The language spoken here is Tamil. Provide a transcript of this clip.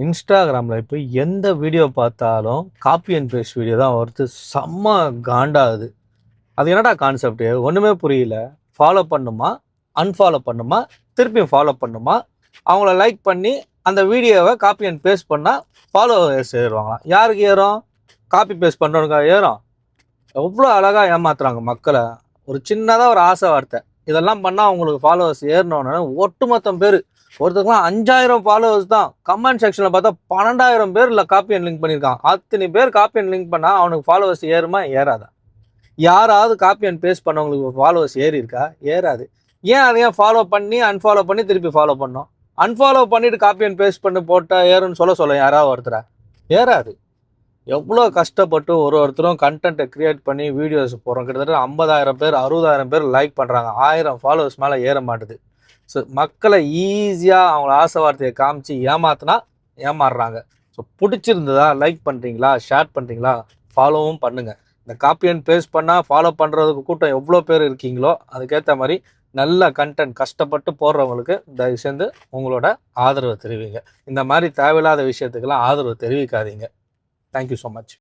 இன்ஸ்டாகிராமில் இப்போ எந்த வீடியோ பார்த்தாலும் காப்பி அண்ட் பேஸ்ட் வீடியோ தான் வருது. செம்ம காண்டாகுது. அது என்னடா கான்செப்ட்டு ஒன்றுமே புரியல. ஃபாலோ பண்ணுமா, அன்ஃபாலோ பண்ணுமா, திருப்பியும் ஃபாலோ பண்ணுமா, அவங்கள லைக் பண்ணி அந்த வீடியோவை காப்பி அண்ட் பேஸ்ட் பண்ணால் ஃபாலோவர்ஸ் ஏறுவாங்களாம். யாருக்கு ஏறும்? காப்பி பேஸ்ட் பண்ணுறவனுக்கா ஏறும்? எவ்வளோ அழகாக ஏமாத்துறாங்க மக்களை. ஒரு சின்னதாக ஒரு ஆசை வார்த்தை, இதெல்லாம் பண்ணால் அவங்களுக்கு ஃபாலோவர்ஸ் ஏறணுன்னு ஒட்டுமொத்தம் பேர், ஒருத்தருக்குலாம் 5000 ஃபாலோவர்ஸ் தான். கமெண்ட் செக்ஷனில் பார்த்தா 12,000 பேர் இல்லை காப்பி அண்ட் லிங்க் பண்ணியிருக்கான். அத்தனை பேர் காப்பி அண்ட் லிங்க் பண்ணால் அவனுக்கு ஃபாலோவர்ஸ் ஏறுமா ஏறாதா? யாராவது காப்பி அண்ட் பேஸ்ட் பண்ணவங்களுக்கு ஃபாலோவர்ஸ் ஏறி இருக்கா? ஏறாது. ஏன் அதையும் ஃபாலோ பண்ணி அன்ஃபாலோ பண்ணி திருப்பி ஃபாலோ பண்ணோம்? அன்ஃபாலோ பண்ணிட்டு காப்பி அண்ட் பேஸ்ட் பண்ணி போட்டால் ஏறுன்னு சொல்ல யாராவது ஒருத்தர? ஏறாது. எவ்வளோ கஷ்டப்பட்டு ஒருத்தரும் கண்டென்ட்டை க்ரியேட் பண்ணி வீடியோஸ் போடுறோம். கிட்டத்தட்ட 50,000 பேர் 60,000 பேர் லைக் பண்ணுறாங்க. 1000 ஃபாலோவர்ஸ் மேலே ஏற மாட்டுது. ஸோ மக்களை ஈஸியாக அவங்கள ஆசை வார்த்தையை காமிச்சு ஏமாத்தினா ஏமாறுறாங்க. ஸோ பிடிச்சிருந்ததா லைக் பண்ணுறீங்களா, ஷேர் பண்ணுறீங்களா, ஃபாலோவும் பண்ணுங்கள். இந்த காப்பி அண்ட் பேஸ்ட் பண்ணால் ஃபாலோ பண்ணுறதுக்கு கூட்டம் எவ்வளோ பேர் இருக்கீங்களோ அதுக்கேற்ற மாதிரி நல்ல கண்டென்ட் கஷ்டப்பட்டு போடுறவங்களுக்கு தயவு சேர்ந்து உங்களோட ஆதரவை தெரிவிங்க. இந்த மாதிரி தேவையில்லாத விஷயத்துக்கெல்லாம் ஆதரவு தெரிவிக்காதீங்க. Thank you so much.